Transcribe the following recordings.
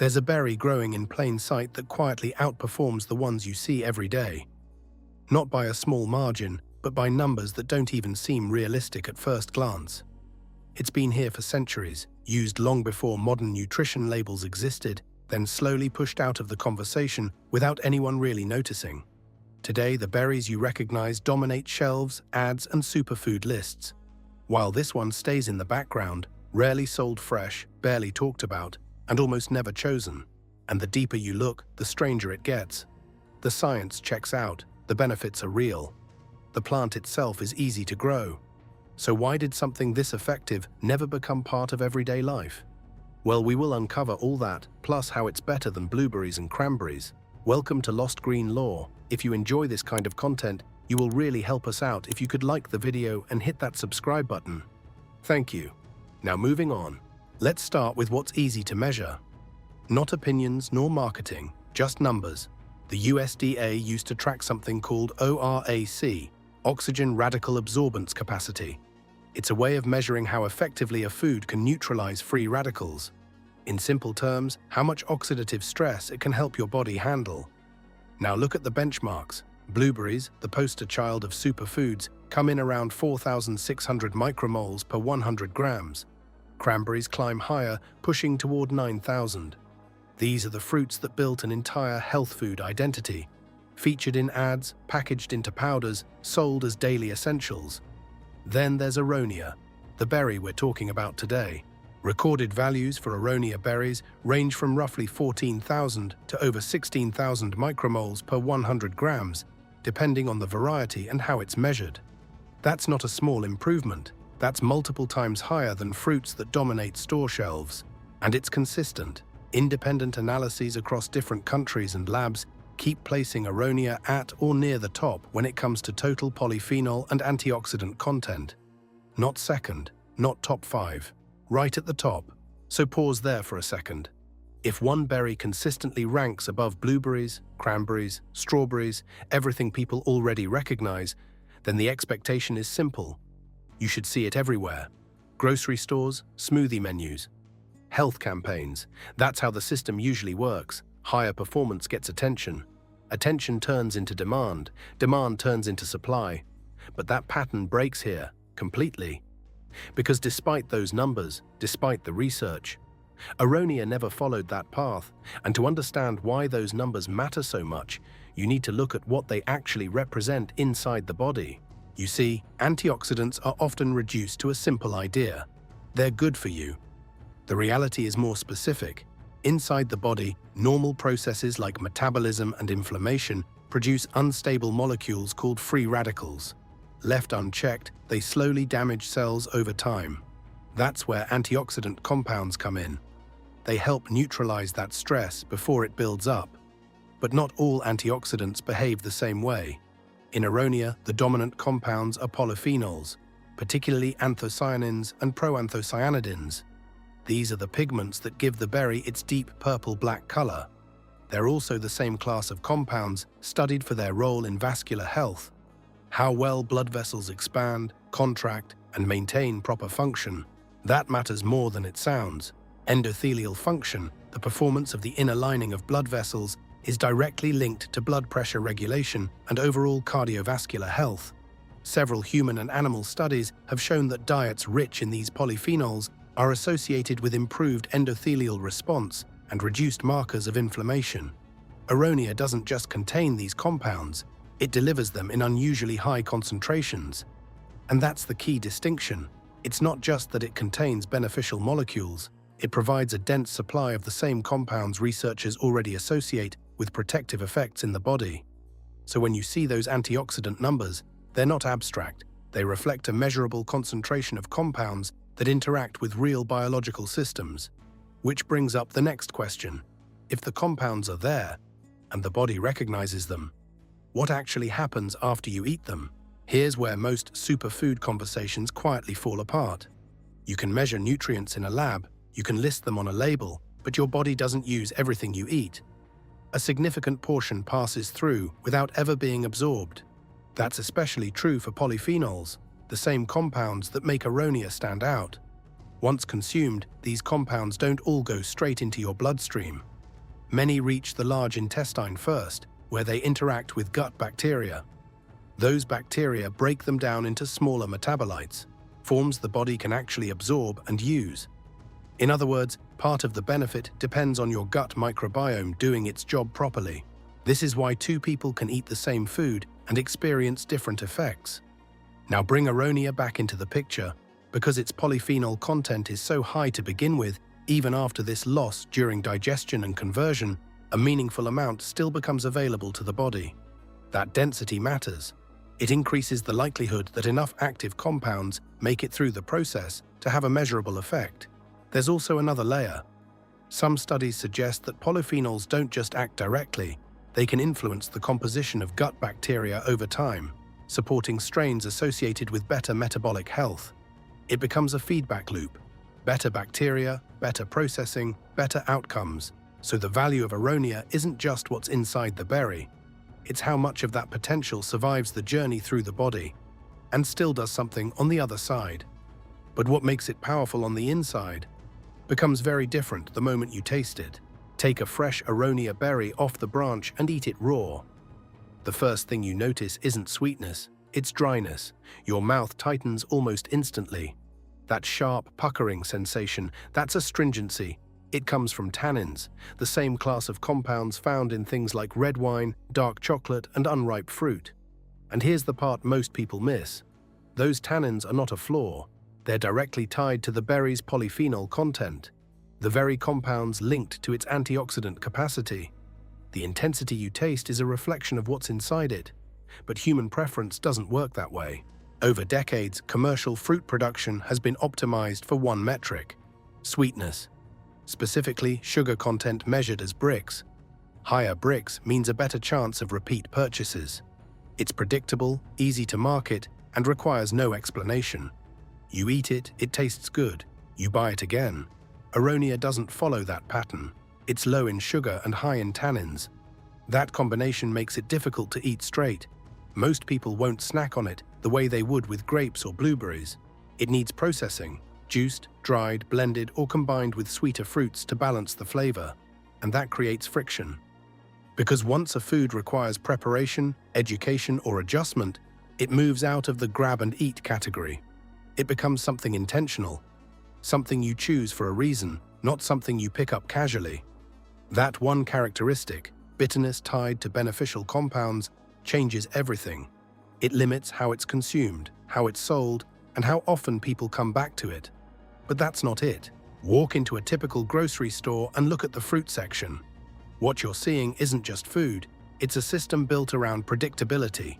There's a berry growing in plain sight that quietly outperforms the ones you see every day. Not by a small margin, but by numbers that don't even seem realistic at first glance. It's been here for centuries, used long before modern nutrition labels existed, then slowly pushed out of the conversation without anyone really noticing. Today, the berries you recognize dominate shelves, ads, and superfood lists. While this one stays in the background, rarely sold fresh, barely talked about, and almost never chosen. And the deeper you look, the stranger it gets. The science checks out, the benefits are real. The plant itself is easy to grow. So why did something this effective never become part of everyday life? Well, we will uncover all that, plus how it's better than blueberries and cranberries. Welcome to Lost Green Lore. If you enjoy this kind of content, you will really help us out if you could like the video and hit that subscribe button. Thank you. Now moving on. Let's start with what's easy to measure. Not opinions nor marketing, just numbers. The USDA used to track something called ORAC, oxygen radical absorbance capacity. It's a way of measuring how effectively a food can neutralize free radicals. In simple terms, how much oxidative stress it can help your body handle. Now look at the benchmarks. Blueberries, the poster child of superfoods, come in around 4,600 micromoles per 100 grams. Cranberries climb higher, pushing toward 9,000. These are the fruits that built an entire health food identity. Featured in ads, packaged into powders, sold as daily essentials. Then there's Aronia, the berry we're talking about today. Recorded values for Aronia berries range from roughly 14,000 to over 16,000 micromoles per 100 grams, depending on the variety and how it's measured. That's not a small improvement. That's multiple times higher than fruits that dominate store shelves. And it's consistent. Independent analyses across different countries and labs keep placing Aronia at or near the top when it comes to total polyphenol and antioxidant content. Not second, not top 5. Right at the top. So pause there for a second. If one berry consistently ranks above blueberries, cranberries, strawberries, everything people already recognize, then the expectation is simple. You should see it everywhere. Grocery stores, smoothie menus, health campaigns. That's how the system usually works. Higher performance gets attention. Attention turns into demand. Demand turns into supply. But that pattern breaks here, completely. Because despite those numbers, despite the research, Aronia never followed that path. And to understand why those numbers matter so much, you need to look at what they actually represent inside the body. You see, antioxidants are often reduced to a simple idea. They're good for you. The reality is more specific. Inside the body, normal processes like metabolism and inflammation produce unstable molecules called free radicals. Left unchecked, they slowly damage cells over time. That's where antioxidant compounds come in. They help neutralize that stress before it builds up. But not all antioxidants behave the same way. In Aronia, the dominant compounds are polyphenols, particularly anthocyanins and proanthocyanidins. These are the pigments that give the berry its deep purple-black color. They're also the same class of compounds studied for their role in vascular health. How well blood vessels expand, contract, and maintain proper function. That matters more than it sounds. Endothelial function, the performance of the inner lining of blood vessels, is directly linked to blood pressure regulation and overall cardiovascular health. Several human and animal studies have shown that diets rich in these polyphenols are associated with improved endothelial response and reduced markers of inflammation. Aronia doesn't just contain these compounds, it delivers them in unusually high concentrations. And that's the key distinction. It's not just that it contains beneficial molecules, it provides a dense supply of the same compounds researchers already associate with protective effects in the body. So when you see those antioxidant numbers, they're not abstract, they reflect a measurable concentration of compounds that interact with real biological systems. Which brings up the next question. If the compounds are there, and the body recognizes them, what actually happens after you eat them? Here's where most superfood conversations quietly fall apart. You can measure nutrients in a lab, you can list them on a label, but your body doesn't use everything you eat. A significant portion passes through without ever being absorbed. That's especially true for polyphenols, the same compounds that make Aronia stand out. Once consumed, these compounds don't all go straight into your bloodstream. Many reach the large intestine first, where they interact with gut bacteria. Those bacteria break them down into smaller metabolites, forms the body can actually absorb and use. In other words, part of the benefit depends on your gut microbiome doing its job properly. This is why two people can eat the same food and experience different effects. Now bring Aronia back into the picture. Because its polyphenol content is so high to begin with, even after this loss during digestion and conversion, a meaningful amount still becomes available to the body. That density matters. It increases the likelihood that enough active compounds make it through the process to have a measurable effect. There's also another layer. Some studies suggest that polyphenols don't just act directly, they can influence the composition of gut bacteria over time, supporting strains associated with better metabolic health. It becomes a feedback loop. Better bacteria, better processing, better outcomes. So the value of Aronia isn't just what's inside the berry. It's how much of that potential survives the journey through the body and still does something on the other side. But what makes it powerful on the inside becomes very different the moment you taste it. Take a fresh Aronia berry off the branch and eat it raw. The first thing you notice isn't sweetness, it's dryness. Your mouth tightens almost instantly. That sharp, puckering sensation, that's astringency. It comes from tannins, the same class of compounds found in things like red wine, dark chocolate, and unripe fruit. And here's the part most people miss. Those tannins are not a flaw. They're directly tied to the berry's polyphenol content, the very compounds linked to its antioxidant capacity. The intensity you taste is a reflection of what's inside it. But human preference doesn't work that way. Over decades, commercial fruit production has been optimized for one metric: sweetness. Specifically, sugar content measured as Brix. Higher Brix means a better chance of repeat purchases. It's predictable, easy to market, and requires no explanation. You eat it, it tastes good. You buy it again. Aronia doesn't follow that pattern. It's low in sugar and high in tannins. That combination makes it difficult to eat straight. Most people won't snack on it the way they would with grapes or blueberries. It needs processing, juiced, dried, blended, or combined with sweeter fruits to balance the flavor, and that creates friction. Because once a food requires preparation, education, or adjustment, it moves out of the grab-and-eat category. It becomes something intentional, something you choose for a reason, not something you pick up casually. That one characteristic, bitterness tied to beneficial compounds, changes everything. It limits how it's consumed, how it's sold, and how often people come back to it. But that's not it. Walk into a typical grocery store and look at the fruit section. What you're seeing isn't just food, it's a system built around predictability.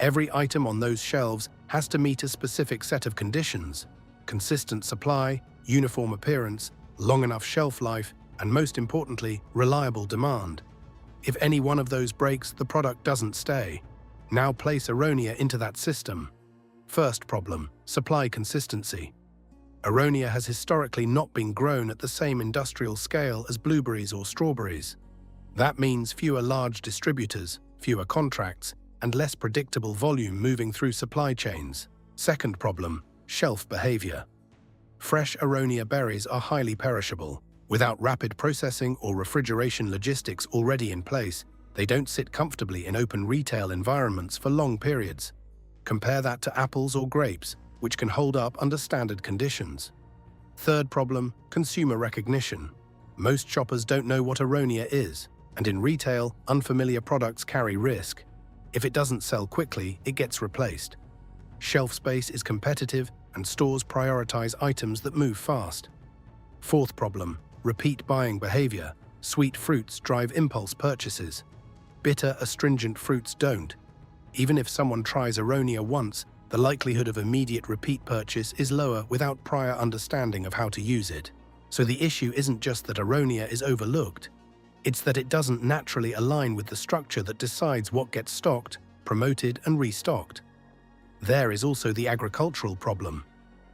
Every item on those shelves has to meet a specific set of conditions: consistent supply, uniform appearance, long enough shelf life, and most importantly, reliable demand. If any one of those breaks, the product doesn't stay. Now place Aronia into that system. First problem: supply consistency. Aronia has historically not been grown at the same industrial scale as blueberries or strawberries. That means fewer large distributors, fewer contracts, and less predictable volume moving through supply chains. Second problem: shelf behavior. Fresh Aronia berries are highly perishable. Without rapid processing or refrigeration logistics already in place, they don't sit comfortably in open retail environments for long periods. Compare that to apples or grapes, which can hold up under standard conditions. Third problem: consumer recognition. Most shoppers don't know what Aronia is, and in retail, unfamiliar products carry risk. If it doesn't sell quickly, it gets replaced. Shelf space is competitive, and stores prioritize items that move fast. Fourth problem: repeat buying behavior. Sweet fruits drive impulse purchases. Bitter, astringent fruits don't. Even if someone tries Aronia once, the likelihood of immediate repeat purchase is lower without prior understanding of how to use it. So the issue isn't just that Aronia is overlooked, it's that it doesn't naturally align with the structure that decides what gets stocked, promoted, and restocked. There is also the agricultural problem.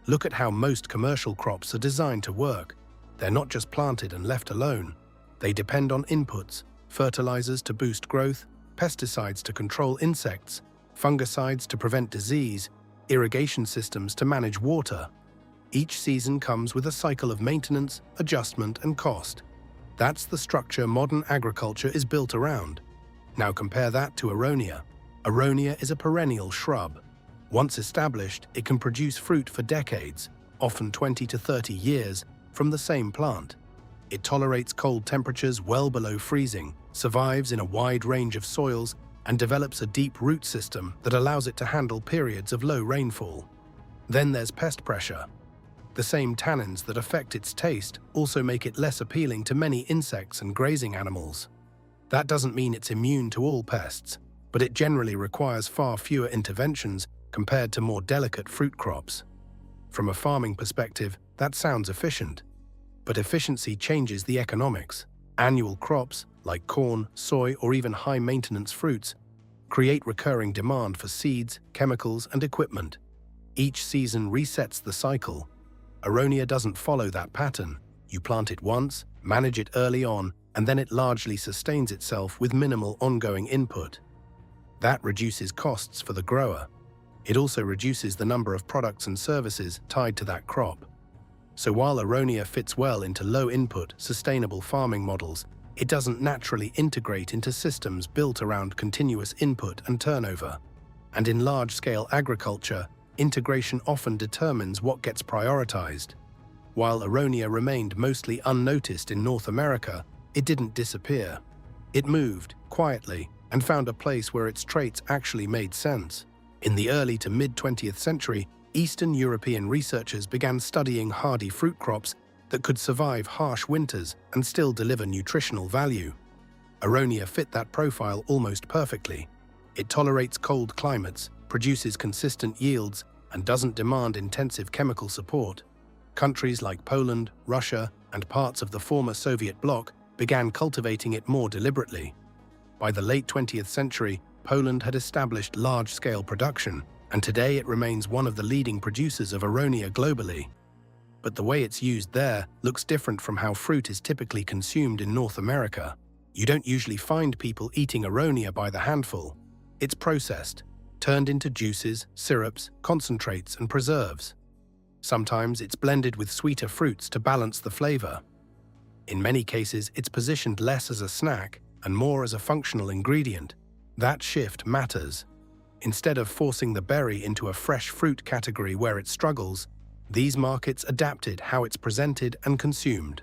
Look at how most commercial crops are designed to work. They're not just planted and left alone. They depend on inputs: fertilizers to boost growth, pesticides to control insects, fungicides to prevent disease, irrigation systems to manage water. Each season comes with a cycle of maintenance, adjustment, and cost. That's the structure modern agriculture is built around. Now compare that to Aronia. Aronia is a perennial shrub. Once established, it can produce fruit for decades, often 20 to 30 years, from the same plant. It tolerates cold temperatures well below freezing, survives in a wide range of soils, and develops a deep root system that allows it to handle periods of low rainfall. Then there's pest pressure. The same tannins that affect its taste also make it less appealing to many insects and grazing animals. That doesn't mean it's immune to all pests, but it generally requires far fewer interventions compared to more delicate fruit crops. From a farming perspective, that sounds efficient. But efficiency changes the economics. Annual crops, like corn, soy, or even high-maintenance fruits, create recurring demand for seeds, chemicals, and equipment. Each season resets the cycle. Aronia doesn't follow that pattern. You plant it once, manage it early on, and then it largely sustains itself with minimal ongoing input. That reduces costs for the grower. It also reduces the number of products and services tied to that crop. So while Aronia fits well into low-input, sustainable farming models, it doesn't naturally integrate into systems built around continuous input and turnover. And in large-scale agriculture, integration often determines what gets prioritized. While Aronia remained mostly unnoticed in North America, it didn't disappear. It moved, quietly, and found a place where its traits actually made sense. In the early to mid-20th century, Eastern European researchers began studying hardy fruit crops that could survive harsh winters and still deliver nutritional value. Aronia fit that profile almost perfectly. It tolerates cold climates, produces consistent yields, and doesn't demand intensive chemical support. Countries like Poland, Russia, and parts of the former Soviet bloc began cultivating it more deliberately. By the late 20th century, Poland had established large-scale production, and today it remains one of the leading producers of Aronia globally. But the way it's used there looks different from how fruit is typically consumed in North America. You don't usually find people eating Aronia by the handful. It's processed, turned into juices, syrups, concentrates, and preserves. Sometimes it's blended with sweeter fruits to balance the flavor. In many cases, it's positioned less as a snack and more as a functional ingredient. That shift matters. Instead of forcing the berry into a fresh fruit category where it struggles, these markets adapted how it's presented and consumed.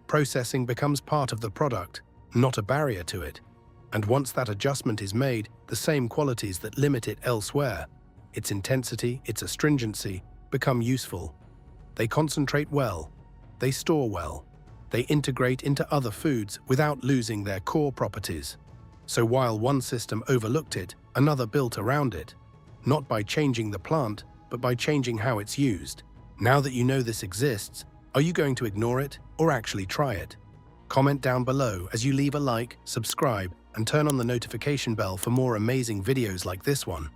Processing becomes part of the product, not a barrier to it. And once that adjustment is made, the same qualities that limit it elsewhere, its intensity, its astringency, become useful. They concentrate well, they store well, they integrate into other foods without losing their core properties. So while one system overlooked it, another built around it, not by changing the plant, but by changing how it's used. Now that you know this exists, are you going to ignore it or actually try it? Comment down below as you leave a like, subscribe, and turn on the notification bell for more amazing videos like this one.